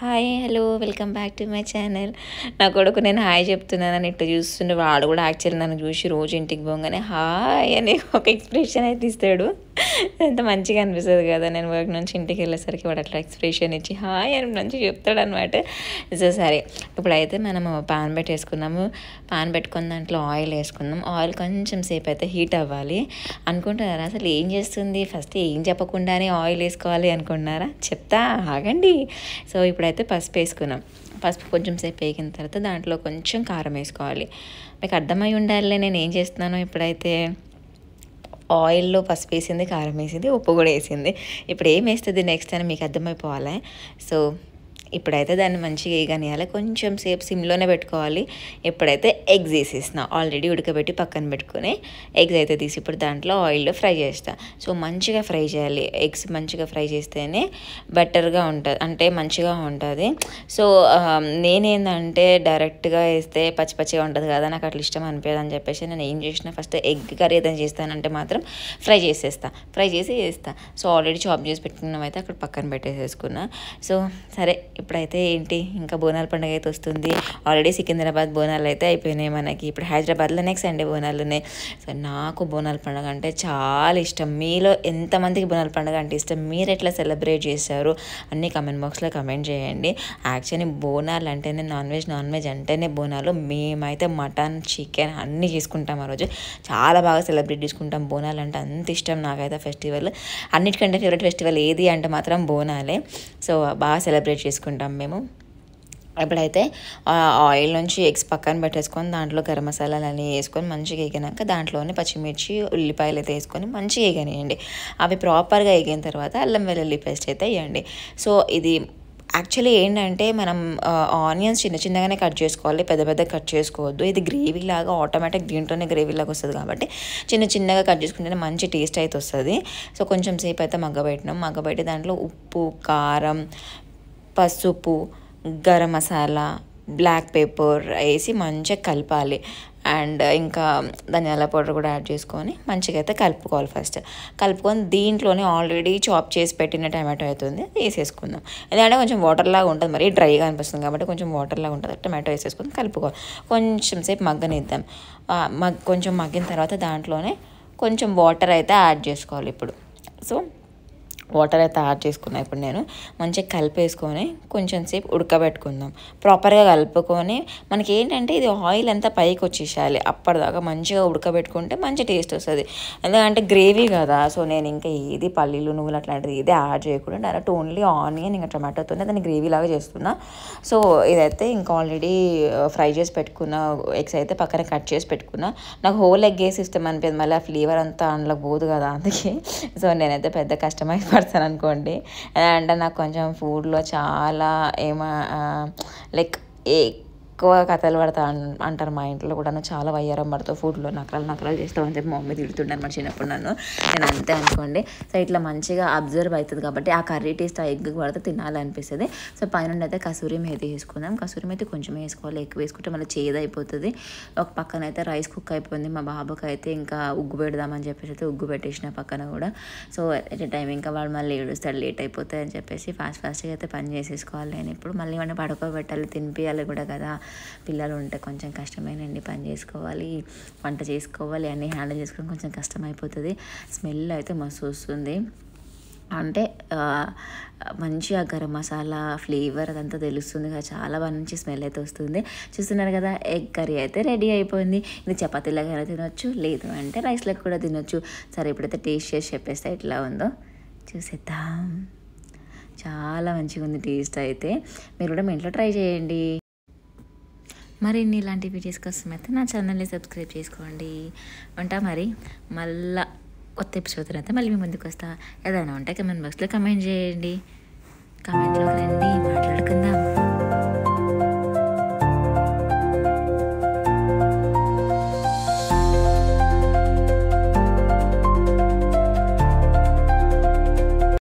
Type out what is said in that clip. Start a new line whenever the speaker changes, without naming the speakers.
Hi hello welcome back to my channel. నా కొడుకు నేను హాయ్ చెప్తున్నానని ఇట్లా చూస్తుండే, వాడు కూడా యాక్చువల్లీ నన్ను చూసి రోజు ఇంటికి పోగానే హాయ్ అని ఒక ఎక్స్ప్రెషన్ అయితే ఇస్తాడు. ఎంత మంచిగా అనిపిస్తుంది కదా. నేను వర్క్ నుంచి ఇంటికి వెళ్ళేసరికి వాడు అట్లా ఎక్స్ప్రెషన్ ఇచ్చి హాయ్ అని మంచిగా చెప్తాడు అనమాట. సో సరే, ఇప్పుడైతే మనము పాన్ పెట్టేసుకున్నాము. పాన్ పెట్టుకున్న దాంట్లో ఆయిల్ వేసుకుందాం. ఆయిల్ కొంచెం సేపు అయితే హీట్ అవ్వాలి. అనుకుంటున్నారా అసలు ఏం చేస్తుంది, ఫస్ట్ ఏం చెప్పకుండానే ఆయిల్ వేసుకోవాలి అనుకుంటున్నారా? చెప్తా ఆగండి. సో ఇప్పుడైతే పసుపు వేసుకున్నాం. పసుపు కొంచెం సేపు వేగిన తర్వాత దాంట్లో కొంచెం కారం వేసుకోవాలి. మీకు అర్థమై ఉండాలి నేను ఏం చేస్తున్నానో. ఇప్పుడైతే ఆయిల్లో పసుపు వేసింది, కారం వేసింది, ఉప్పు కూడా వేసింది. ఇప్పుడు ఏం వేస్తుంది నెక్స్ట్ అని మీకు అర్థమైపోవాలి. సో ఇప్పుడైతే దాన్ని మంచిగా వేయగనియాలి. కొంచెం సేపు సిమ్లోనే పెట్టుకోవాలి. ఎప్పుడైతే ఎగ్స్ వేసేసిన ఆల్రెడీ ఉడకబెట్టి పక్కన పెట్టుకుని ఎగ్స్ అయితే తీసి ఇప్పుడు దాంట్లో ఆయిల్లో ఫ్రై చేస్తా. సో మంచిగా ఫ్రై చేయాలి. ఎగ్స్ మంచిగా ఫ్రై చేస్తేనే బెటర్గా ఉంటుంది, అంటే మంచిగా ఉంటుంది. సో నేనేందంటే డైరెక్ట్గా వేస్తే పచ్చి పచ్చిగా ఉంటుంది కదా, నాకు అట్లా ఇష్టం అనిపించదు అని చెప్పేసి నేను ఏం చేసిన ఫస్ట్ ఎగ్ కర్రీ ఏదైనా చేస్తానంటే మాత్రం ఫ్రై ఫ్రై చేసి వేస్తా. సో ఆల్రెడీ చాప్ చేసి పెట్టుకున్నాం అయితే అక్కడ పక్కన పెట్టేసేసుకున్నా. సో సరే, ఇప్పుడైతే ఏంటి, ఇంకా బోనాల పండుగ అయితే వస్తుంది. ఆల్రెడీ సికింద్రాబాద్ బోనాలు అయితే అయిపోయినాయి మనకి. ఇప్పుడు హైదరాబాద్లో నెక్స్ట్ సండే బోనాలు ఉన్నాయి. సో నాకు బోనాల పండుగ అంటే చాలా ఇష్టం. మీలో ఎంతమందికి బోనాల పండుగ అంటే ఇష్టం, మీరు ఎట్లా సెలబ్రేట్ చేస్తారు అన్నీ కమెంట్ బాక్స్లో కమెంట్ చేయండి. యాక్చువల్లీ బోనాలు అంటేనే నాన్ వెజ్ అంటేనే బోనాలు. మేమైతే మటన్ చికెన్ అన్నీ చేసుకుంటాం ఆ రోజు. చాలా బాగా సెలబ్రేట్ చేసుకుంటాం. బోనాలు అంటే అంత ఇష్టం నాకైతే. ఫెస్టివల్ అన్నిటికంటే ఫేవరెట్ ఫెస్టివల్ ఏది అంటే మాత్రం బోనాలే. సో బాగా సెలబ్రేట్ చేసుకుంటాం మేము. ఎప్పుడైతే ఆయిల్ నుంచి ఎగ్స్ పక్కన పెట్టేసుకొని దాంట్లో గరం మసాలాలన్నీ వేసుకొని మంచిగా వేగినాక దాంట్లోనే పచ్చిమిర్చి ఉల్లిపాయలు అయితే వేసుకొని మంచిగా వేగనియండి. అవి ప్రాపర్గా వేగిన తర్వాత అల్లం వెల్లుల్లి పేస్ట్ అయితే వేయండి. సో ఇది యాక్చువల్లీ ఏంటంటే మనం ఆనియన్స్ చిన్నగానే కట్ చేసుకోవాలి, పెద్ద కట్ చేసుకోవద్దు. ఇది గ్రేవీ లాగా ఆటోమేటిక్ దీంట్లోనే గ్రేవీ లాగా వస్తుంది కాబట్టి చిన్నగా కట్ చేసుకుంటేనే మంచి టేస్ట్ అయితే వస్తుంది. సో కొంచెం సేపు అయితే మగ్గబెట్టి దాంట్లో ఉప్పు, కారం, పసుపు, గరం మసాలా, బ్లాక్ పెప్పర్ వేసి మంచిగా కలపాలి. అండ్ ఇంకా ధనియాల పౌడర్ కూడా యాడ్ చేసుకొని మంచిగా అయితే కలుపుకోవాలి. ఫస్ట్ కలుపుకొని దీంట్లోనే ఆల్రెడీ చాప్ చేసి పెట్టిన టమాటో అవుతుంది వేసేసుకుందాం. ఎందుకంటే కొంచెం వాటర్ లాగా ఉంటుంది, మరి డ్రైగా అనిపిస్తుంది కాబట్టి కొంచెం వాటర్ లాగా ఉంటుంది. టమాటో వేసేసుకొని కలుపుకోవాలి. కొంచెం సేపు మగ్గనిద్దాం. కొంచెం మగ్గిన తర్వాత దాంట్లోనే కొంచెం వాటర్ అయితే యాడ్ చేసుకోవాలి ఇప్పుడు. సో వాటర్ అయితే యాడ్ చేసుకున్నాను. ఇప్పుడు నేను మంచిగా కలిపేసుకొని కొంచెం సేపు ఉడకబెట్టుకుందాం. ప్రాపర్గా కలుపుకొని మనకి ఏంటంటే ఇది ఆయిల్ అంతా పైకి వచ్చేసేయాలి. అప్పటిదాకా మంచిగా ఉడకబెట్టుకుంటే మంచి టేస్ట్ వస్తుంది. ఎందుకంటే గ్రేవీ కదా. సో నేను ఇంకా ఏది పల్లీలు నువ్వులు అట్లాంటిది ఏది యాడ్ చేయకుండా డైరెక్ట్ ఓన్లీ ఆనియన్ ఇంకా టమాటోతోనే దాన్ని గ్రేవీ లాగా చేస్తున్నా. సో ఇదైతే ఇంకా ఆల్రెడీ ఫ్రై చేసి పెట్టుకున్న ఎగ్స్ అయితే పక్కన కట్ చేసి పెట్టుకున్నా. నాకు హోల్ ఎగ్ వేసి ఇష్టం అనిపించింది, మళ్ళీ ఆ ఫ్లేవర్ అంతా అందులో పోదు కదా, అందుకే. సో నేనైతే పెద్ద కస్టమైజ్ అనుకోండి. అంటే నాకు కొంచెం ఫుడ్లో చాలా లైక్ ఎక్కువ కథలు పడతా అంటారు మా ఇంట్లో కూడా. చాలా వయ్యారం పడతావు ఫుడ్లో, నకరాలు చేస్తావు అని చెప్పి మా మమ్మీ తిడుతుంటాను మరి చిన్నప్పుడు నేను అంతే అనుకోండి. సో ఇట్లా మంచిగా అబ్జర్వ్ అవుతుంది కాబట్టి ఆ కర్రీ టేస్ట్ ఆ ఎగ్ పడితే తినాలనిపిస్తుంది. సో పైన అయితే కసూరి మేతి వేసుకుందాం. కసూరి మేతి కొంచెం వేసుకోవాలి, ఎక్కువ వేసుకుంటే మళ్ళీ చేదు అయిపోతుంది. ఒక పక్కన అయితే రైస్ కుక్ అయిపోయింది. మా బాబుకి అయితే ఇంకా ఉగ్గు పెడదామని చెప్పేసి అయితే ఉగ్గు పెట్టేసిన పక్కన కూడా. సో ఎట్ టైం ఇంకా వాడు మళ్ళీ ఏడుస్తాడు, లేట్ అయిపోతుంది అని చెప్పేసి ఫాస్ట్గా అయితే పని చేసేసుకోవాలి. నేను ఇప్పుడు మళ్ళీ వాడిని పడుకోబెట్టాలి, తినిపించాలి కూడా కదా. పిల్లలు ఉంటే కొంచెం కష్టమేనండి. పని చేసుకోవాలి, వంట చేసుకోవాలి, అన్నీ హ్యాండిల్ చేసుకోవడం కొంచెం కష్టం అయిపోతుంది. స్మెల్ అయితే మస్తు వస్తుంది. అంటే మంచిగా గరం మసాలా ఫ్లేవర్ అదంతా తెలుస్తుంది కదా, చాలా మంచి స్మెల్ అయితే వస్తుంది. చూస్తున్నారు కదా, ఎగ్ కర్రీ అయితే రెడీ అయిపోయింది. ఇది చపాతీలాగా తినొచ్చు, లేదు అంటే రైస్లకు కూడా తినొచ్చు. సరే ఇప్పుడైతే టేస్ట్ చేసి చెప్పేస్తే ఎట్లా ఉందో చూసేద్దాం. చాలా మంచిగా ఉంది టేస్ట్ అయితే. మీరు కూడా మీ ఇంట్లో ట్రై చేయండి. మరిన్ని ఇలాంటి వీడియోస్ కోసం అయితే నా ఛానల్ని సబ్స్క్రైబ్ చేసుకోండి. ఉంటా మరి, మళ్ళీ కొత్త ఎపిసోడ్ అయితే మళ్ళీ మీ ముందుకు వస్తా. ఏదైనా ఉంటే కమెంట్ బాక్స్లో కమెంట్ చేయండి. కమెంట్లో రండి, మాట్లాడుకుందాం.